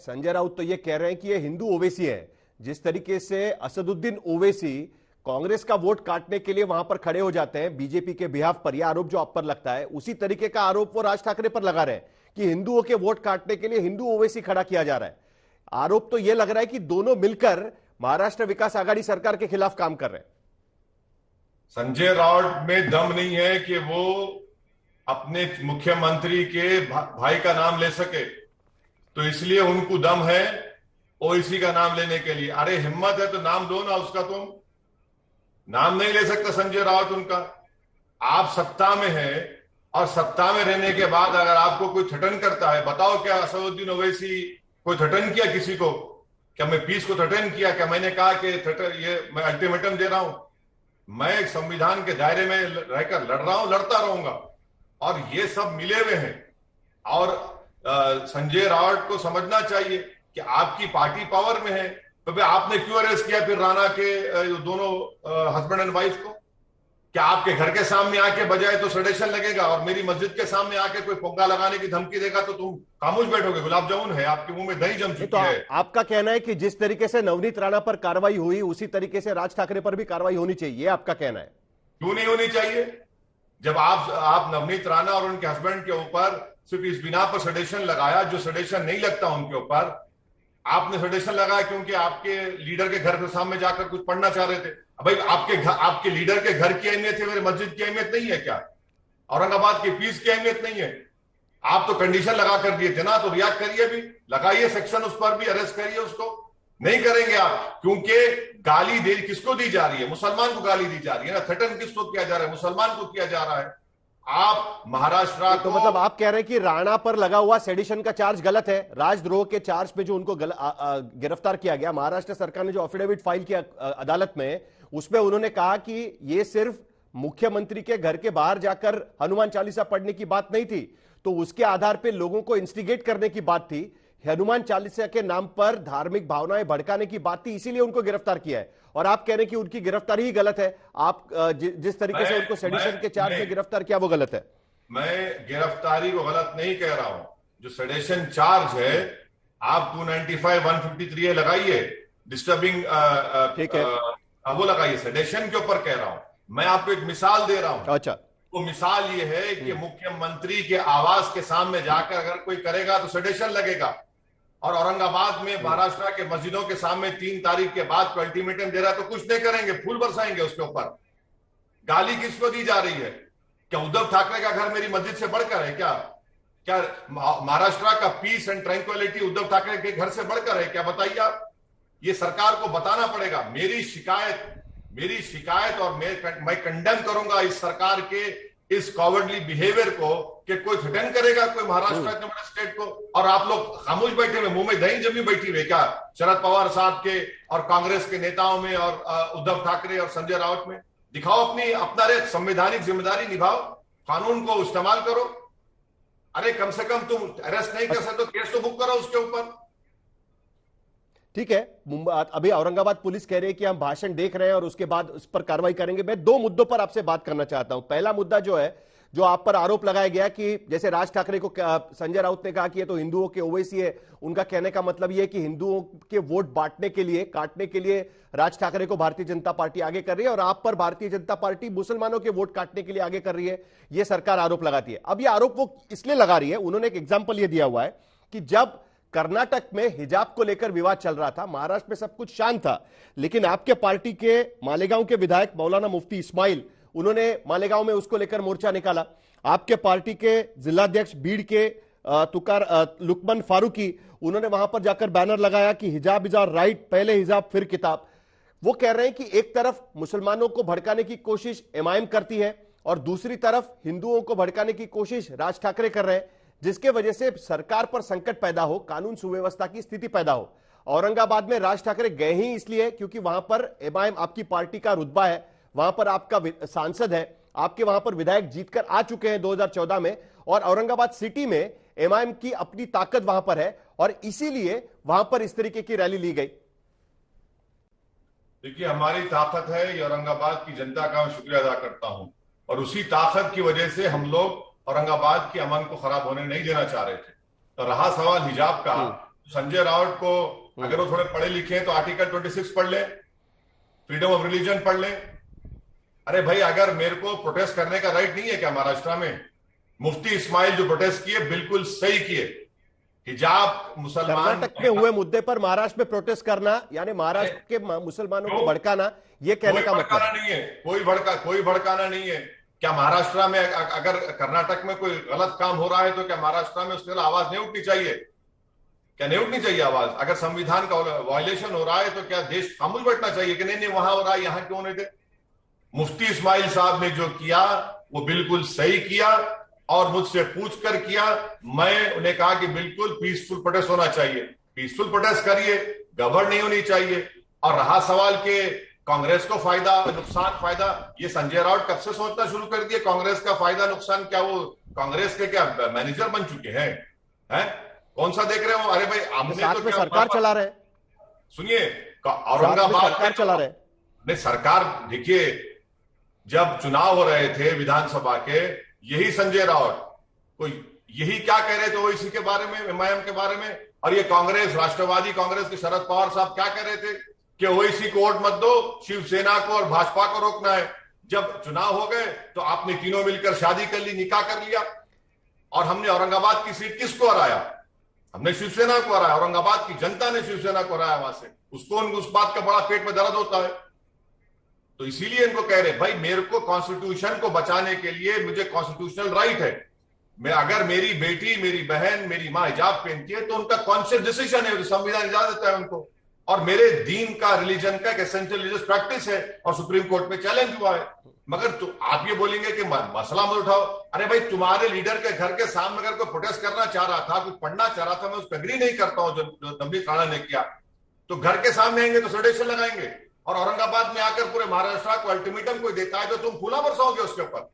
संजय राउत तो ये कह रहे हैं कि ये हिंदू ओवैसी है। जिस तरीके से असदुद्दीन ओवैसी कांग्रेस का वोट काटने के लिए वहां पर खड़े हो जाते हैं बीजेपी के बिहाफ पर, यह आरोप जो आप पर लगता है, उसी तरीके का आरोप वो राज ठाकरे पर लगा रहे हैं कि हिंदुओं के वोट काटने के लिए हिंदू ओवैसी खड़ा किया जा रहा है। आरोप तो यह लग रहा है कि दोनों मिलकर महाराष्ट्र विकास आघाड़ी सरकार के खिलाफ काम कर रहे हैं। संजय राउत में दम नहीं है कि वो अपने मुख्यमंत्री के भाई का नाम ले सके, तो इसलिए उनको दम है ओवैसी का नाम लेने के लिए। अरे हिम्मत है तो नाम दो ना उसका, तुम नाम नहीं ले सकता संजय राउत उनका। आप सत्ता में है और सत्ता में रहने के बाद अगर आपको कोई थटन करता है, बताओ क्या असदुद्दीन ओवैसी कोई थटन किया किसी को? क्या मैं पीस को थटन किया? क्या मैंने कहा कि ये मैं अल्टीमेटम दे रहा हूं? मैं संविधान के दायरे में रहकर लड़ रहा हूं, लड़ता रहूंगा। और ये सब मिले हुए हैं। और संजय राउत को समझना चाहिए कि आपकी पार्टी पावर में है, तो फिर आपने क्यों अरेस्ट किया फिर राणा के दोनों हस्बैंड एंड वाइफ को? क्या आपके घर के सामने आके बजाए तो सडेशन लगेगा, और मेरी मस्जिद के सामने आके कोई फुग्गा लगाने की धमकी देगा तो तुम खामोश बैठोगे? गुलाब जामुन है आपके मुंह में, दही जम चुकी है। आपका कहना है कि जिस तरीके से नवनीत राणा पर कार्रवाई हुई उसी तरीके से राज ठाकरे पर भी कार्रवाई होनी चाहिए, आपका कहना है? क्यों नहीं होनी चाहिए? जब आप नवनीत राणा और उनके हस्बैंड के ऊपर सिर्फ इस बिना पर सडेशन लगाया, जो सडेशन नहीं लगता उनके ऊपर, आपने सडेशन लगाया क्योंकि आपके लीडर के घर के सामने जाकर कुछ पढ़ना चाह रहे थे। भाई आपके लीडर के घर की अहमियत है, मेरे मस्जिद की अहमियत नहीं है क्या? औरंगाबाद के पीस की अहमियत नहीं है? आप तो कंडीशन लगा कर दिए थे ना, तो रिएक्ट करिए, भी लगाइए सेक्शन उस पर भी, अरेस्ट करिए उसको। नहीं करेंगे आप, क्योंकि गाली दे किसको दी जा रही है? मुसलमान को गाली दी जा रही है ना। थटन किसको किया जा रहा है? मुसलमान को किया जा रहा है। आप महाराष्ट्र तो मतलब आप कह रहे हैं कि राणा पर लगा हुआ सेडिशन का चार्ज गलत है, राजद्रोह के चार्ज पे जो उनको गिरफ्तार किया गया, महाराष्ट्र सरकार ने जो एफिडेविट फाइल किया अदालत में, उसमें उन्होंने कहा कि यह सिर्फ मुख्यमंत्री के घर के बाहर जाकर हनुमान चालीसा पढ़ने की बात नहीं थी, तो उसके आधार पर लोगों को इंस्टिगेट करने की बात थी, हनुमान चालीसा के नाम पर धार्मिक भावनाएं भड़काने की बात थी, इसीलिए उनको गिरफ्तार किया है। और आप कह रहे हैं कि उनकी गिरफ्तारी ही गलत है। आप जिस तरीके से उनको सेडिशन के चार्ज में गिरफ्तार किया वो गलत है। मैं गिरफ्तारी को गलत नहीं कह रहा हूं। जो सेडेशन चार्ज है, आप 295 153 लगाइए, डिस्टर्बिंग, ठीक है, वो लगाइए, सेडेशन के ऊपर कह रहा हूं। मैं आपको एक मिसाल दे रहा हूं। अच्छा, वो मिसाल ये है कि मुख्यमंत्री के आवास के सामने जाकर अगर कोई करेगा तो सेडेशन लगेगा। और औरंगाबाद में महाराष्ट्र के मस्जिदों के सामने 3 तारीख के बाद को अल्टीमेटम दे रहा है तो कुछ नहीं करेंगे, फूल बरसाएंगे उसके ऊपर। गाली किसको दी जा रही है? क्या उद्धव ठाकरे का घर मेरी मस्जिद से बढ़कर है क्या? क्या महाराष्ट्र का peace and tranquility Uddhav Thackeray के घर से बढ़कर है क्या? बताइए आप। ये सरकार को बताना पड़ेगा। मेरी शिकायत और मैं कंडेम करूंगा इस सरकार के इस कॉवर्डली बिहेवियर को कि कोई थ्रेटन करेगा कोई महाराष्ट्र इतने बड़े स्टेट को, और आप लोग खामोश बैठे हुए, मुंह में दही जमी बैठी हुए क्या? शरद पवार साहब के और कांग्रेस के नेताओं में और उद्धव ठाकरे और संजय राउत में। दिखाओ अपना संवैधानिक जिम्मेदारी निभाओ, कानून को इस्तेमाल करो। अरे कम से कम तुम अरेस्ट नहीं कर सकते तो केस तो बुक करो उसके ऊपर। ठीक है, अभी औरंगाबाद पुलिस कह रही है कि हम भाषण देख रहे हैं और उसके बाद उस पर कार्रवाई करेंगे। मैं 2 मुद्दों पर आपसे बात करना चाहता हूं। पहला मुद्दा जो है, जो आप पर आरोप लगाया गया कि जैसे राज ठाकरे को संजय राउत ने कहा कि ये तो हिंदुओं के ओवैसी है, उनका कहने का मतलब यह है कि हिंदुओं के वोट बांटने के लिए, काटने के लिए राज ठाकरे को भारतीय जनता पार्टी आगे कर रही है, और आप पर भारतीय जनता पार्टी मुसलमानों के वोट काटने के लिए आगे कर रही है, यह सरकार आरोप लगाती है। अब यह आरोप वो इसलिए लगा रही है, उन्होंने एक एग्जाम्पल यह दिया हुआ है कि जब कर्नाटक में हिजाब को लेकर विवाद चल रहा था, महाराष्ट्र में सब कुछ शांत था, लेकिन आपके पार्टी के मालेगांव के विधायक मौलाना मुफ्ती इस्माइल, उन्होंने मालेगांव में उसको लेकर मोर्चा निकाला। आपके पार्टी के जिलाध्यक्ष भीड़ के लुकमन फारूकी, उन्होंने वहां पर जाकर बैनर लगाया कि हिजाब इज आवर राइट, पहले हिजाब फिर किताब। वो कह रहे हैं कि एक तरफ मुसलमानों को भड़काने की कोशिश एमआईएम करती है और दूसरी तरफ हिंदुओं को भड़काने की कोशिश राज ठाकरे कर रहे हैं, जिसके वजह से सरकार पर संकट पैदा हो, कानून सुव्यवस्था की स्थिति पैदा हो। औरंगाबाद में राज ठाकरे गए ही इसलिए क्योंकि वहां पर एमआईएम आपकी पार्टी का रुतबा है, वहां पर आपका सांसद है, आपके वहां पर विधायक जीतकर आ चुके हैं 2014 में, और औरंगाबाद सिटी में एमआईएम की अपनी ताकत वहां पर है, और इसीलिए वहां पर इस तरीके की रैली ली गई। देखिए, हमारी ताकत है, ये औरंगाबाद की जनता का मैं शुक्रिया अदा करता हूं, और उसी ताकत की वजह से हम लोग औरंगाबाद के अमन को खराब होने नहीं देना चाह रहे थे। तो रहा सवाल हिजाब का, संजय राउत को, अगर वो थोड़े पढ़े लिखे हैं तो आर्टिकल 26 पढ़ ले, फ्रीडम ऑफ रिलीजन पढ़ ले। अरे भाई, अगर मेरे को प्रोटेस्ट करने का राइट नहीं है क्या महाराष्ट्र में? मुफ्ती इस्माइल जो प्रोटेस्ट किए बिल्कुल सही किए। हिजाब मुसलमान, कर्नाटक में हुए मुद्दे पर महाराष्ट्र में प्रोटेस्ट करना यानी महाराष्ट्र के मुसलमानों को भड़काना, ये कहने का मतलब नहीं है। कोई भड़काना नहीं है। क्या महाराष्ट्र में अगर कर्नाटक में कोई गलत काम हो रहा है तो क्या महाराष्ट्र में उसके लिए आवाज नहीं उठनी चाहिए? क्या नहीं उठनी चाहिए आवाज? अगर संविधान का वायलेशन हो रहा है तो क्या देश खामोश बैठना चाहिए कि नहीं नहीं वहां हो रहा है, यहां क्यों नहीं थे? मुफ्ती इस्माइल साहब ने जो किया वो बिल्कुल सही किया और मुझसे पूछ कर किया। मैं उन्हें कहा कि बिल्कुल पीसफुल प्रोटेस्ट होना चाहिए, पीसफुल प्रोटेस्ट करिए, गड़बड़ नहीं होनी चाहिए। और रहा सवाल के कांग्रेस को फायदा नुकसान, फायदा, ये संजय राउत कब से सोचना शुरू कर दिए कांग्रेस का फायदा नुकसान? क्या वो कांग्रेस के क्या मैनेजर बन चुके हैं? कौन सा देख रहे हो? अरे भाई, हमने तो सरकार चला रहे, सुनिए, औरंगाबाद सरकार चला रहे। नहीं, सरकार देखिए, जब चुनाव हो रहे थे विधानसभा के, यही संजय राउत कोई यही क्या कह रहे थे ओवैसी के बारे में, एमआईएम के बारे में, और ये कांग्रेस, राष्ट्रवादी कांग्रेस के शरद पवार साहब क्या कह रहे थे कि ओवैसी को वोट मत दो, शिवसेना को और भाजपा को रोकना है। जब चुनाव हो गए तो आपने तीनों मिलकर शादी कर ली, निकाह कर लिया, और हमने औरंगाबाद की सीट किसको हराया? हमने शिवसेना को हराया। औरंगाबाद की जनता ने शिवसेना को हराया वहां से। उसको उस बात का बड़ा पेट में दर्द होता है। तो इसीलिए इनको कह रहे भाई, मेरे को कॉन्स्टिट्यूशन को बचाने के लिए मुझे कॉन्स्टिट्यूशनल राइट है। मैं, अगर मेरी बेटी, मेरी बहन, मेरी मां हिजाब पहनती है तो उनका कॉन्शियस डिसीजन है, संविधान इजाजत देता है उनको। और मेरे दीन का, रिलीजन का एक एसेंशियल रिलीजियस प्रैक्टिस है और सुप्रीम कोर्ट में चैलेंज हुआ है। मगर तो आप ये बोलेंगे कि मसला मत उठाओ। अरे भाई, तुम्हारे लीडर के घर के सामने अगर कोई प्रोटेस्ट करना चाह रहा था, कुछ पढ़ना चाह रहा था, मैं उस पर एग्री नहीं करता हूं जो तबलीग राणा ने किया, तो घर के सामने आएंगे तो सडेशन लगाएंगे, और औरंगाबाद में आकर पूरे महाराष्ट्र को अल्टीमेटम कोई देता है तो तुम फूला बरसाओगे उसके ऊपर।